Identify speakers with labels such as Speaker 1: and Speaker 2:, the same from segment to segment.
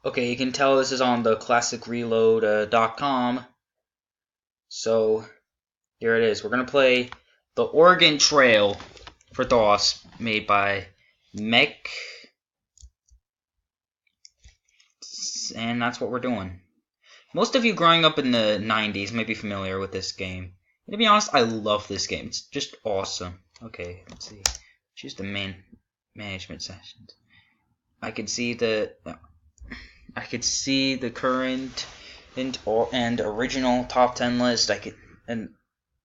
Speaker 1: Okay, you can tell this is on the classicreload.com. So here it is. We're gonna play the Oregon Trail for DOS, made by Mech, and that's what we're doing. Most of you growing up in the 90s may be familiar with this game. And to be honest, I love this game. It's just awesome. Okay, let's see. Choose the main management sessions. I can see the current and original top 10 list.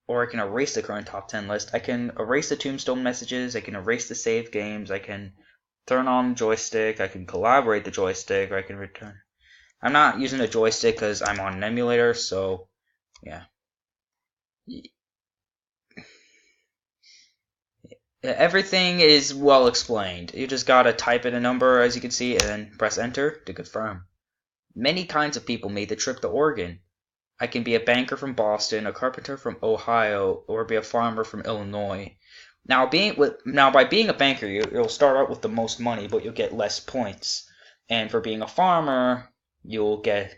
Speaker 1: Or I can erase the current top 10 list. I can erase the tombstone messages. I can erase the save games. I can turn on the joystick. I can collaborate the joystick. Or I can return. I'm not using a joystick because I'm on an emulator, so yeah. Everything is well explained. You just gotta type in a number, as you can see, and then press enter to confirm. Many kinds of people made the trip to Oregon. I can be a banker from Boston, a carpenter from Ohio, or be a farmer from Illinois. Now, by being a banker, you'll start out with the most money, but you'll get less points. And for being a farmer, you'll get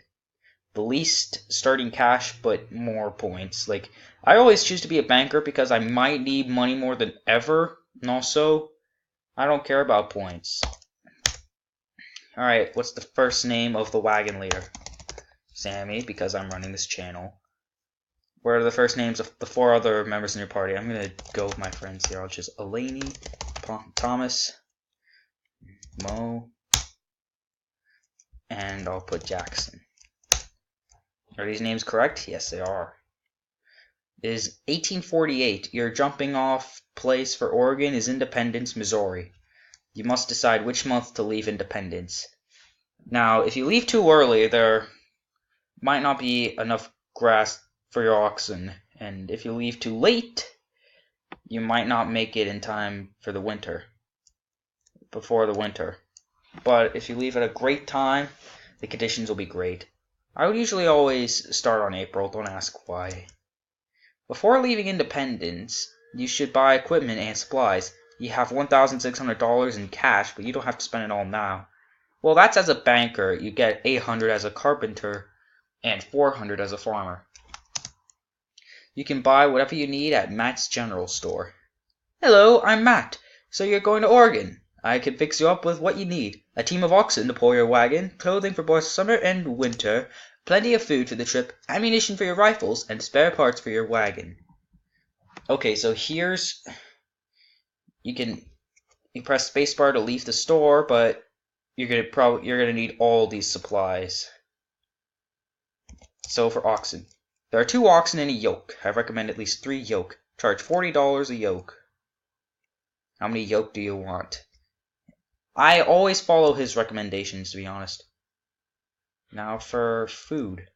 Speaker 1: the least starting cash, but more points. Like, I always choose to be a banker because I might need money more than ever, and also, I don't care about points. Alright, what's the first name of the wagon leader? Sammy, because I'm running this channel. What are the first names of the 4 other members in your party? I'm gonna go with my friends here. I'll just Elaney, Thomas, Mo, and I'll put Jackson. Are these names correct? Yes, they are. It is 1848. Your jumping off place for Oregon is Independence, Missouri. You must decide which month to leave Independence. Now, if you leave too early, there might not be enough grass for your oxen, and if you leave too late, you might not make it in time for the winter, before the winter. But if you leave at a great time, the conditions will be great. I would usually always start on April, don't ask why. Before leaving Independence, you should buy equipment and supplies. You have $1,600 in cash, but you don't have to spend it all now. Well, that's as a banker. You get $800 as a carpenter and $400 as a farmer. You can buy whatever you need at Matt's General Store. Hello, I'm Matt. So you're going to Oregon. I can fix you up with what you need. A team of oxen to pull your wagon, clothing for both summer and winter, plenty of food for the trip, ammunition for your rifles, and spare parts for your wagon. Okay, so here's... You press spacebar to leave the store, but you're gonna need all these supplies. So for oxen. There are 2 oxen and a yoke. I recommend at least 3 yoke. Charge $40 a yoke. How many yoke do you want? I always follow his recommendations, to be honest. Now for food.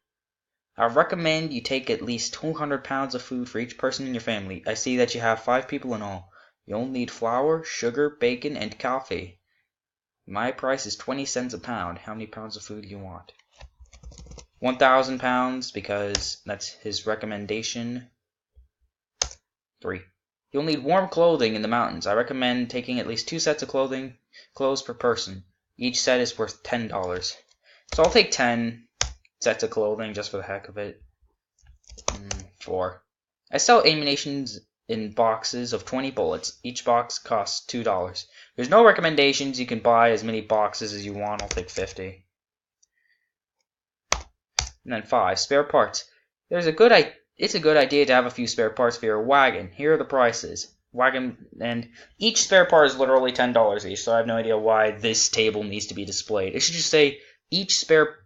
Speaker 1: I recommend you take at least 200 pounds of food for each person in your family. I see that you have 5 people in all. You'll need flour, sugar, bacon, and coffee. My price is 20 cents a pound. How many pounds of food do you want? 1,000 pounds, because that's his recommendation. 3. You'll need warm clothing in the mountains. I recommend taking at least 2 sets of clothes per person. Each set is worth $10. So I'll take 10 sets of clothing just for the heck of it. 4. I sell ammunitions in boxes of 20 bullets. Each box costs $2. There's no recommendations. You can buy as many boxes as you want. I'll take 50. And then 5. Spare parts. It's a good idea to have a few spare parts for your wagon. Here are the prices. And each spare part is literally $10 each, so I have no idea why this table needs to be displayed. It should just say each spare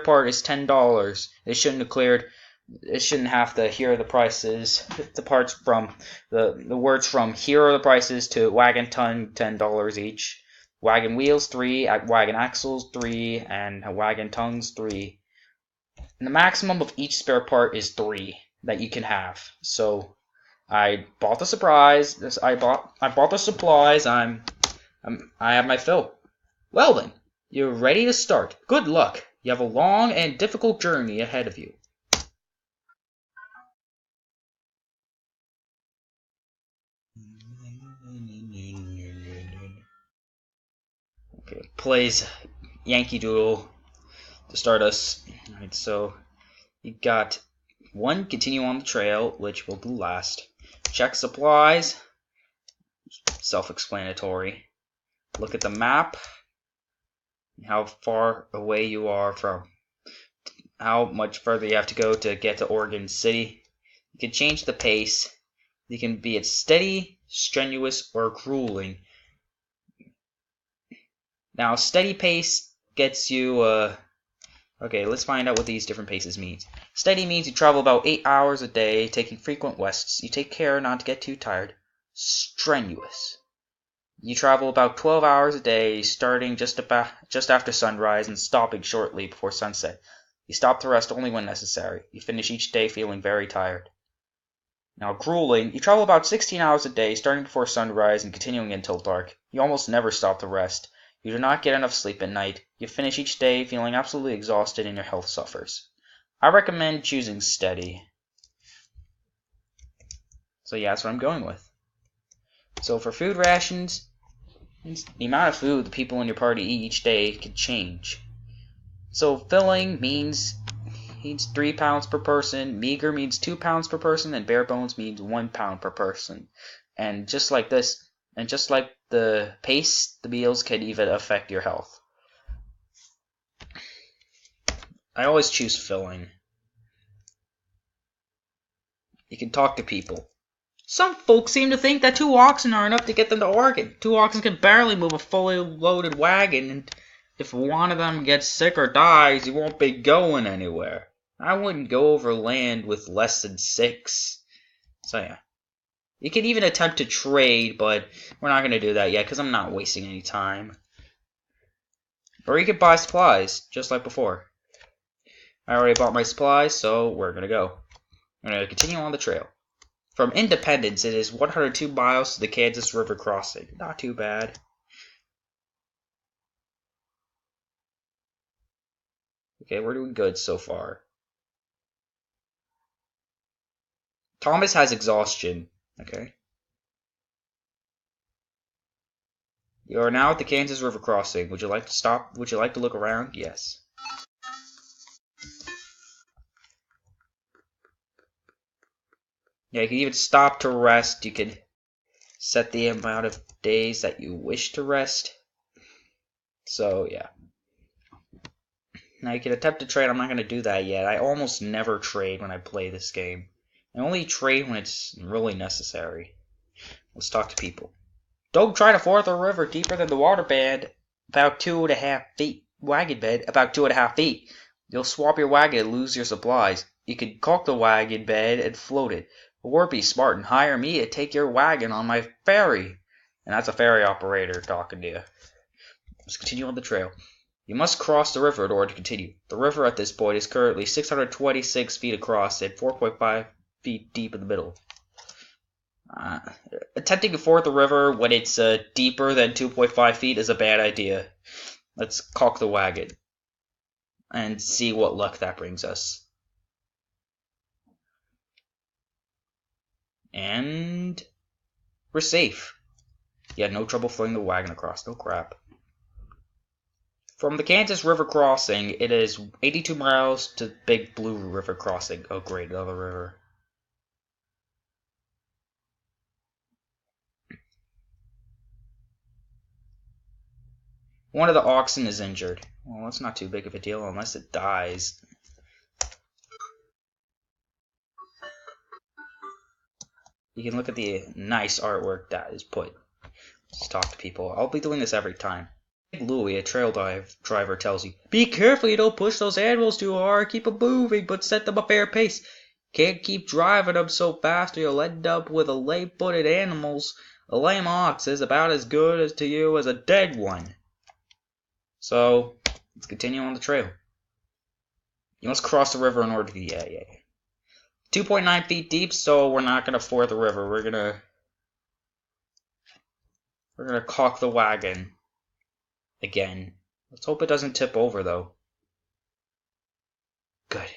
Speaker 1: part is $10. It shouldn't have the here are the prices. The parts from the words from here are the prices to wagon ton $10 each. Wagon wheels 3, wagon axles 3, and wagon tongues 3. And the maximum of each spare part is 3 that you can have. So I bought the surprise. I bought the supplies. I have my fill. Well then, you're ready to start. Good luck. You have a long and difficult journey ahead of you. Okay, plays Yankee Doodle to start us. Alright, so you got 1, continue on the trail, which we'll do last. Check supplies, self-explanatory. Look at the map, how far away you are from, how much further you have to go to get to Oregon City. You can change the pace. You can be it steady, strenuous, or grueling. Now, steady pace gets you, okay, let's find out what these different paces mean. Steady means you travel about 8 hours a day, taking frequent rests. You take care not to get too tired. Strenuous. You travel about 12 hours a day, starting just after sunrise and stopping shortly before sunset. You stop to rest only when necessary. You finish each day feeling very tired. Now, grueling, you travel about 16 hours a day, starting before sunrise and continuing until dark. You almost never stop to rest. You do not get enough sleep at night. You finish each day feeling absolutely exhausted and your health suffers. I recommend choosing steady. So yeah, that's what I'm going with. So for food rations, the amount of food the people in your party eat each day can change. So filling means 3 pounds per person, meager means 2 pounds per person, and bare bones means 1 pound per person. And just like this, and just like the pace, the meals can even affect your health. I always choose filling. You can talk to people. Some folks seem to think that 2 oxen are enough to get them to Oregon. 2 oxen can barely move a fully loaded wagon, and if one of them gets sick or dies, you won't be going anywhere. I wouldn't go over land with less than 6. So yeah. You can even attempt to trade, but we're not going to do that yet because I'm not wasting any time. Or you could buy supplies, just like before. I already bought my supplies, so we're going to go. I'm going to continue on the trail. From Independence, it is 102 miles to the Kansas River crossing. Not too bad. Okay, we're doing good so far. Thomas has exhaustion. Okay. You are now at the Kansas River crossing. Would you like to stop? Would you like to look around? Yes. Yeah, you can even stop to rest. You can set the amount of days that you wish to rest. So, yeah. Now you can attempt to trade. I'm not going to do that yet. I almost never trade when I play this game. I only trade when it's really necessary. Let's talk to people. Don't try to ford the river deeper than the water bed, about 2.5 feet. Wagon bed, about 2.5 feet. You'll swap your wagon and lose your supplies. You can caulk the wagon bed and float it. Or be smart and hire me to take your wagon on my ferry. And that's a ferry operator talking to you. Let's continue on the trail. You must cross the river in order to continue. The river at this point is currently 626 feet across and 4.5 feet deep in the middle. Attempting to ford the river when it's deeper than 2.5 feet is a bad idea. Let's caulk the wagon and see what luck that brings us. And we're safe. You had no trouble flinging the wagon across. No crap. From the Kansas River crossing, it is 82 miles to Big Blue River crossing. Oh great, another river. One of the oxen is injured. Well, that's not too big of a deal unless it dies. You can look at the nice artwork that is put. Let's talk to people. I'll be doing this every time. Louie, a trail driver, tells you, "Be careful you don't push those animals too hard. Keep them moving, but set them a fair pace. Can't keep driving them so fast or you'll end up with a lame-footed animals. A lame ox is about as good as to you as a dead one." So, let's continue on the trail. You must cross the river in order to... Yeah. 2.9 feet deep, so we're not going to ford the river. We're going to caulk the wagon again. Let's hope it doesn't tip over, though. Good.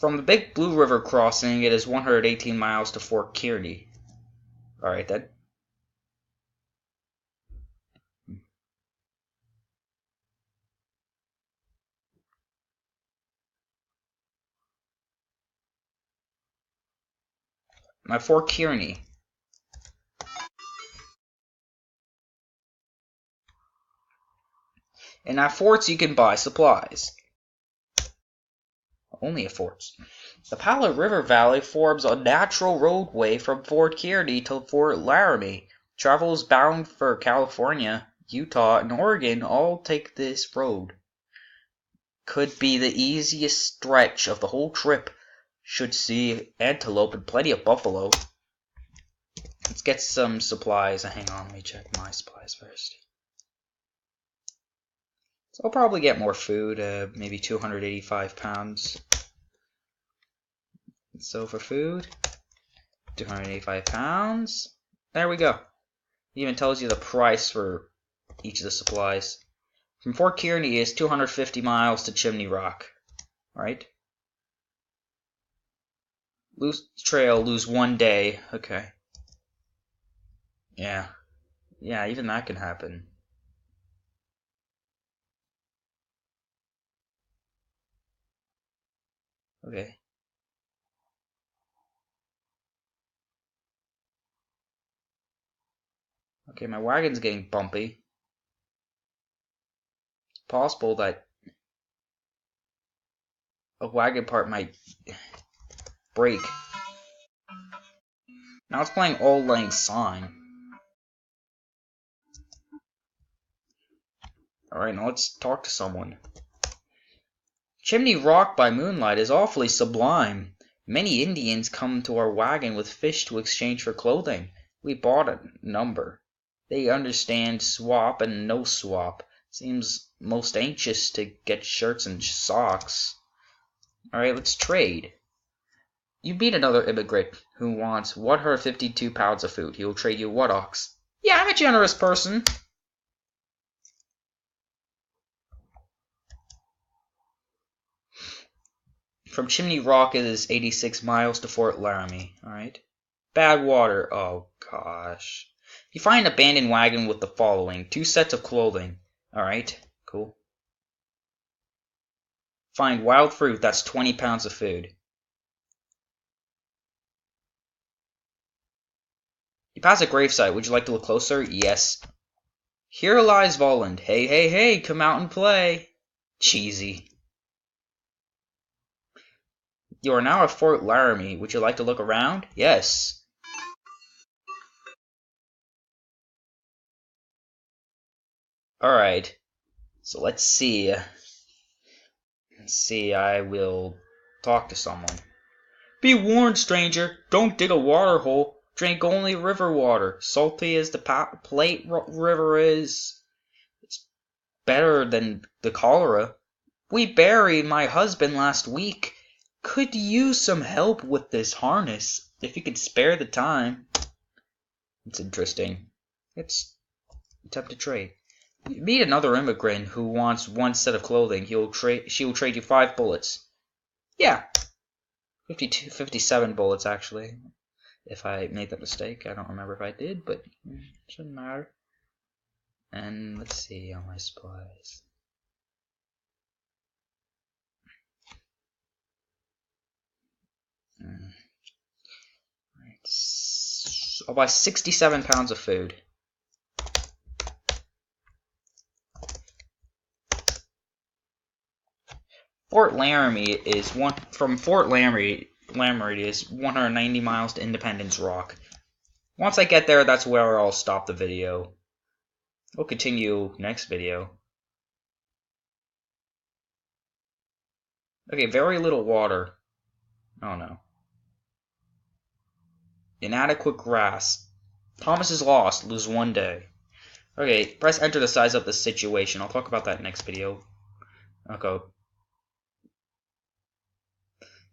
Speaker 1: From the Big Blue River crossing, it is 118 miles to Fort Kearny. Alright then. I'm at Fort Kearny. And at forts you can buy supplies. Only at forts. The Powell River Valley forms a natural roadway from Fort Kearny to Fort Laramie. Travelers bound for California, Utah, and Oregon all take this road. Could be the easiest stretch of the whole trip. Should see antelope and plenty of buffalo. Let's get some supplies. Hang on, let me check my supplies first. So I'll probably get more food, maybe 285 pounds. So for food, 285 pounds. There we go. It even tells you the price for each of the supplies. From Fort Kearny is 250 miles to Chimney Rock. Right? Lose trail, lose 1 day. Okay. Yeah. Yeah, even that can happen. Okay. Okay, my wagon's getting bumpy. It's possible that a wagon part might break. Now it's playing Auld Lang Syne. Alright, now let's talk to someone. Chimney Rock by moonlight is awfully sublime. Many Indians come to our wagon with fish to exchange for clothing. We bought a number. They understand swap and no swap. Seems most anxious to get shirts and socks. Alright, let's trade. You meet another immigrant who wants 152 pounds of food. He will trade you what ox? Yeah, I'm a generous person. From Chimney Rock it is 86 miles to Fort Laramie. Alright. Bad water. Oh, gosh. You find an abandoned wagon with the following. 2 sets of clothing. Alright, cool. Find wild fruit. That's 20 pounds of food. You pass a gravesite. Would you like to look closer? Yes. Here lies Volland. Hey, hey, hey, come out and play. Cheesy. You are now at Fort Laramie. Would you like to look around? Yes. Alright. So let's see. I will talk to someone. Be warned, stranger. Don't dig a water hole. Drink only river water. Salty as the Plate River is, it's better than the cholera. We buried my husband last week. Could use some help with this harness, if you could spare the time. It's interesting. Let's attempt to trade. You meet another immigrant who wants 1 set of clothing. She will trade you 5 bullets. Yeah. 57 bullets, actually. If I made that mistake, I don't remember if I did, but it shouldn't matter. And let's see on my supplies. I'll buy 67 pounds of food. Fort Laramie is from Fort Laramie is 190 miles to Independence Rock. Once I get there, that's where I'll stop the video. We'll continue next video. Okay, very little water. Oh no. Inadequate grass. Thomas is lost. Lose 1 day. Okay, press enter to size up the situation. I'll talk about that next video. Okay.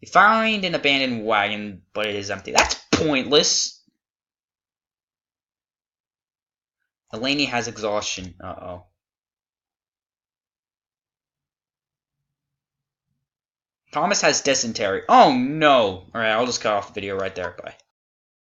Speaker 1: You find an abandoned wagon, but it is empty. That's pointless! Eleni has exhaustion. Uh-oh. Thomas has dysentery. Oh no! Alright, I'll just cut off the video right there. Bye.